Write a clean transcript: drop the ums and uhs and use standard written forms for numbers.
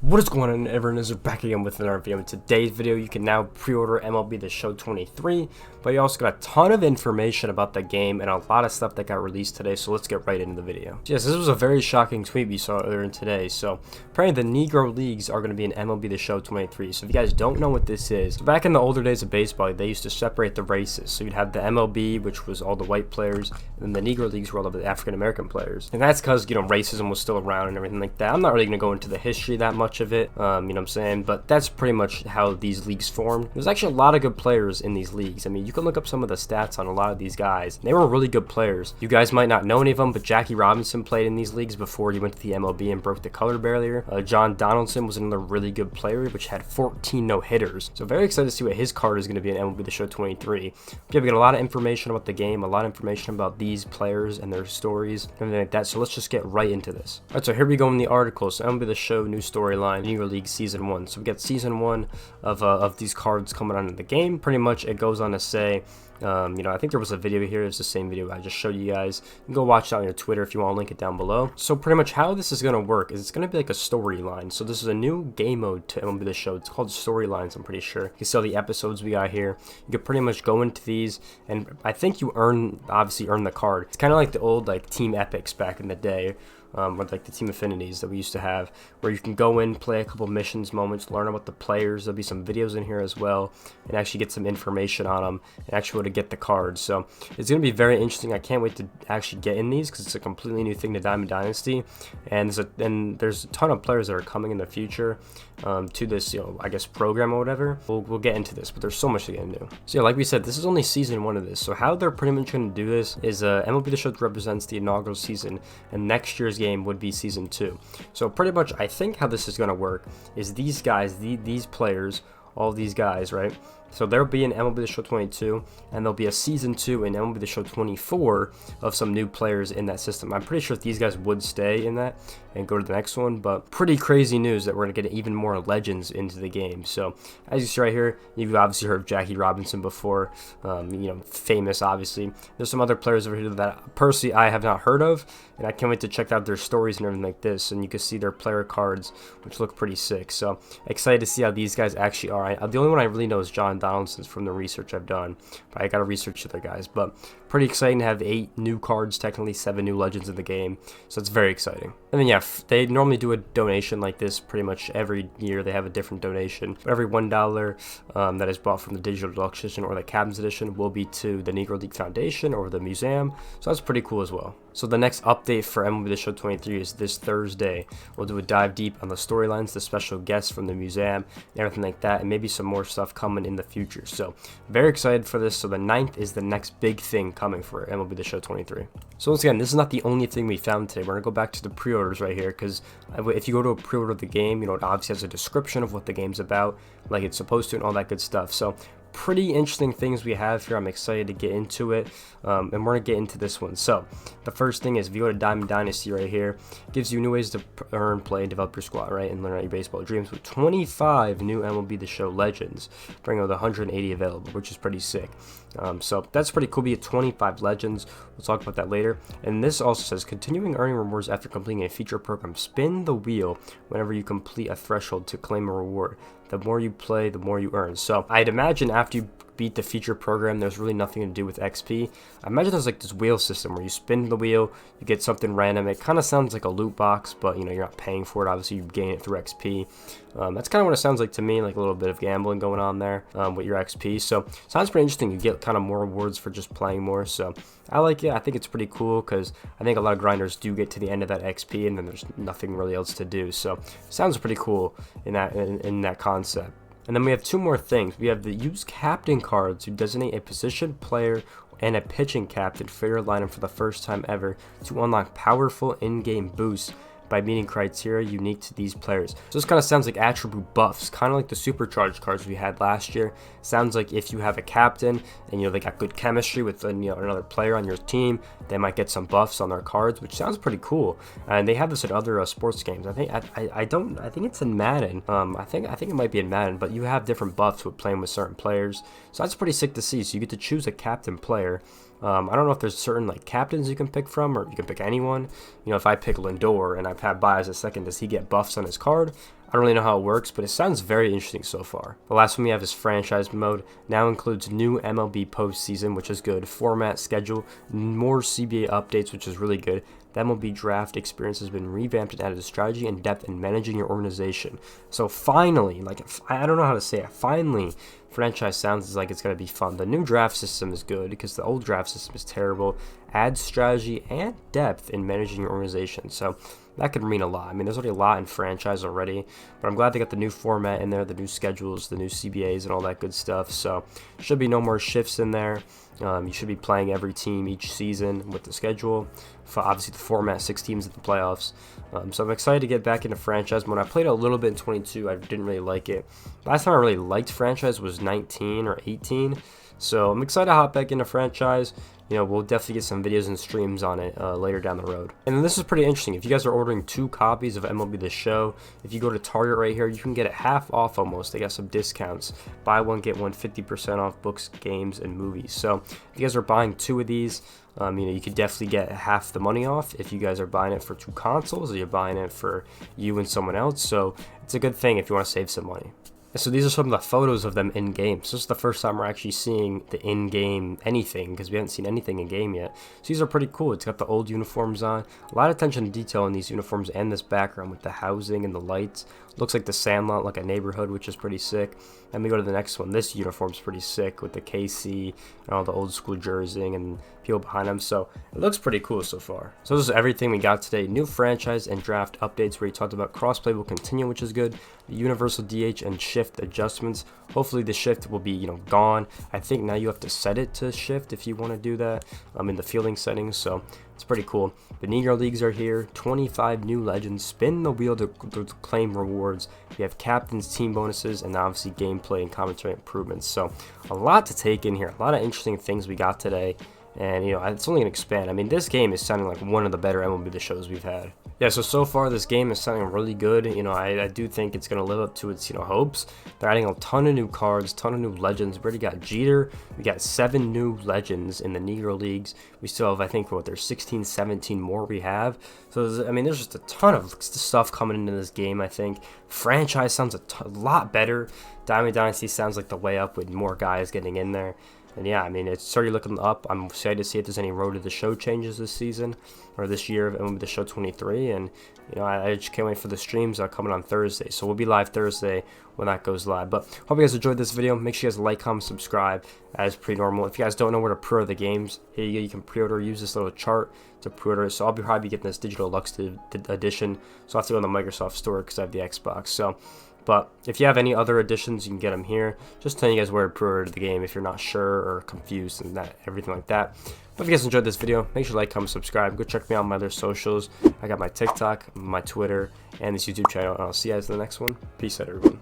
What is going on, everyone? Is back again with another video. In today's video, you can now pre-order MLB The Show 23, but you also got a ton of information about the game and a lot of stuff that got released today, so let's get right into the video. So yes, this was a very shocking tweet we saw earlier today. So apparently the Negro Leagues are going to be in MLB The Show 23. So if you guys don't know what this is, so back in the older days of baseball, they used to separate the races. So you'd have the MLB, which was all the white players, and then the Negro Leagues were all the African-American players. And that's because, racism was still around and everything like that. I'm not really going to go into the history that much of it, you know what I'm saying, but that's pretty much how these leagues formed. There's actually a lot of good players in these leagues. I mean, you can look up some of the stats on a lot of these guys. They were really good players. You guys might not know any of them, but Jackie Robinson played in these leagues before he went to the MLB and broke the color barrier. John Donaldson was another really good player, which had 14 no-hitters. So very excited to see what his card is going to be in MLB The Show 23. We got a lot of information about the game, a lot of information about these players and their stories, everything like that. So let's just get right into this. All right, so here we go in the article. So MLB The Show new storyline, Negro League Season 1. So we got Season 1 of these cards coming on in the game. Pretty much it goes on to say, I think there was a video here. It's the same video I just showed you guys. You can go watch it on your Twitter if you want to link it down below. So pretty much how this is going to work is it's going to be like a storyline. So this is a new game mode to MLB The Show. It's called Storylines, I'm pretty sure. You can see all the episodes we got here. You can pretty much go into these, and I think you obviously earn the card. It's kind of like the old Team Epics back in the day. With the Team Affinities that we used to have, where you can go in, play a couple missions, moments, learn about the players. There'll be some videos in here as well, and actually get some information on them, and actually be able to get the cards. So it's going to be very interesting. I can't wait to actually get in these because it's a completely new thing to Diamond Dynasty, and there's a ton of players that are coming in the future to this, I guess, program or whatever. We'll get into this, but there's so much to get into. So yeah, like we said, this is only Season 1 of this. So how they're pretty much going to do this is MLB The Show represents the inaugural season, and next year's game would be Season 2. So pretty much I think how this is going to work is these guys, these players, all these guys, right? So there'll be an MLB The Show 22, and there'll be a Season 2 in MLB The Show 24 of some new players in that system. I'm pretty sure these guys would stay in that and go to the next one, but pretty crazy news that we're going to get even more legends into the game. So as you see right here, you've obviously heard of Jackie Robinson before, famous obviously. There's some other players over here that personally I have not heard of, and I can't wait to check out their stories and everything like this, and you can see their player cards, which look pretty sick. So excited to see how these guys actually are. The only one I really know is John Donaldson's from the research I've done, but I gotta research the other guys. But pretty exciting to have 8 new cards, technically 7 new legends in the game, so it's very exciting. And then yeah, they normally do a donation like this pretty much every year. They have a different donation. But every $1 that is bought from the Digital Deluxe Edition or the Captain's Edition will be to the Negro League Foundation or the museum, so that's pretty cool as well. So the next update for MLB The Show 23 is this Thursday. We'll do a dive deep on the storylines, the special guests from the museum, and everything like that, and maybe some more stuff coming in the future. So very excited for this. So the 9th is the next big thing coming for MLB The Show 23. So once again, this is not the only thing we found today. We're going to go back to the pre-orders right here, because if you go to a pre-order of the game, it obviously has a description of what the game's about, like it's supposed to, and all that good stuff. So pretty interesting things we have here. I'm excited to get into it, and we're gonna get into this one. So the first thing is, if you go to Diamond Dynasty right here, it gives you new ways to earn, play, and develop your squad, right, and learn out your baseball dreams with 25 new MLB The Show legends, bringing with 180 available, which is pretty sick. So that's pretty cool. We get 25 legends. We'll talk about that later. And this also says, continuing earning rewards after completing a feature program. Spin the wheel whenever you complete a threshold to claim a reward. The more you play, the more you earn. So I'd imagine after you beat the feature program, there's really nothing to do with XP. I imagine there's like this wheel system where you spin the wheel, you get something random. It kind of sounds like a loot box, but you're not paying for it. Obviously, you gain it through XP. That's kind of what it sounds like to me, like a little bit of gambling going on there with your XP. So sounds pretty interesting. You get kind of more rewards for just playing more. So I like it. I think it's pretty cool because I think a lot of grinders do get to the end of that XP and then there's nothing really else to do. So sounds pretty cool in that concept. And then we have 2 more things. We have the use captain cards to designate a position player and a pitching captain for your lineup for the first time ever to unlock powerful in-game boosts by meeting criteria unique to these players. So this kind of sounds like attribute buffs, kind of like the supercharged cards we had last year. Sounds like if you have a captain and they got good chemistry with another player on your team, they might get some buffs on their cards, which sounds pretty cool. And they have this in other sports games. I think it's in Madden. I think it might be in Madden, but you have different buffs with playing with certain players. So that's pretty sick to see. So you get to choose a captain player. I don't know if there's certain like captains you can pick from, or you can pick anyone. If I pick Lindor and I've had Baez a second, does he get buffs on his card? I don't really know how it works, but it sounds very interesting so far. The last one we have is franchise mode. Now includes new MLB postseason, which is good. Format, schedule, more CBA updates, which is really good. The MLB draft experience has been revamped and added strategy and depth in managing your organization. So finally, like, I don't know how to say it, finally, franchise sounds like it's going to be fun. The new draft system is good because the old draft system is terrible. Adds strategy and depth in managing your organization. So that could mean a lot. I mean, there's already a lot in franchise already, but I'm glad they got the new format in there, the new schedules, the new CBAs, and all that good stuff. So should be no more shifts in there. You should be playing every team each season with the schedule. For obviously the format, 6 teams at the playoffs. So I'm excited to get back into franchise mode. I played a little bit in 22. I didn't really like it. Last time I really liked franchise was 19 or 18. So I'm excited to hop back into franchise. You know, we'll definitely get some videos and streams on it later down the road. And then this is pretty interesting. If you guys are ordering 2 copies of MLB The Show, if you go to Target right here, you can get it half off almost. They got some discounts. Buy one, get one, 50% off books, games, and movies. So if you guys are buying 2 of these, you know, you could definitely get half the money off if you guys are buying it for 2 consoles or you're buying it for you and someone else. So it's a good thing if you want to save some money. So these are some of the photos of them in game. So this is the first time we're actually seeing the in-game anything because we haven't seen anything in game yet. So these are pretty cool. It's got the old uniforms on. A lot of attention to detail in these uniforms and this background with the housing and the lights. Looks like the Sandlot, like a neighborhood, which is pretty sick. Then we go to the next one. This uniform's pretty sick with the KC and all the old school jerseying and people behind them. So it looks pretty cool so far. So this is everything we got today. New franchise and draft updates where you talked about crossplay will continue, which is good. The universal DH and shift adjustments. Hopefully the shift will be, you know, gone. I think now you have to set it to shift if you want to do that in the fielding settings. So it's pretty cool. The Negro Leagues are here. 25 new legends. Spin the wheel to claim rewards. We have captains, team bonuses, and obviously gameplay and commentary improvements. So a lot to take in here. A lot of interesting things we got today. And, you know, it's only going to expand. I mean, this game is sounding like one of the better MLB The Shows we've had. Yeah, so far this game is sounding really good. You know, I do think it's going to live up to its, you know, hopes. They're adding a ton of new cards, ton of new legends. We already got Jeter. We got 7 new legends in the Negro Leagues. We still have, I think, what, there's 16, 17 more we have. So, I mean, there's just a ton of stuff coming into this game, I think. Franchise sounds a lot better. Diamond Dynasty sounds like the way up with more guys getting in there. And yeah, I mean, it's already looking up. I'm excited to see if there's any Road to the Show changes this season or this year of MLB The Show 23. And, you know, I just can't wait for the streams coming on Thursday. So we'll be live Thursday when that goes live. But hope you guys enjoyed this video. Make sure you guys like, comment, subscribe as pretty normal. If you guys don't know where to pre-order the games, here you go. You can pre-order, use this little chart to pre-order. So I'll probably be getting this Digital Lux edition. So I'll have to go on the Microsoft Store because I have the Xbox. So, but if you have any other editions, you can get them here. Just telling you guys where to pre-order the game if you're not sure or confused and that everything like that. But if you guys enjoyed this video, make sure to like, comment, subscribe. Go check me out on my other socials. I got my TikTok, my Twitter, and this YouTube channel. And I'll see you guys in the next one. Peace out, everyone.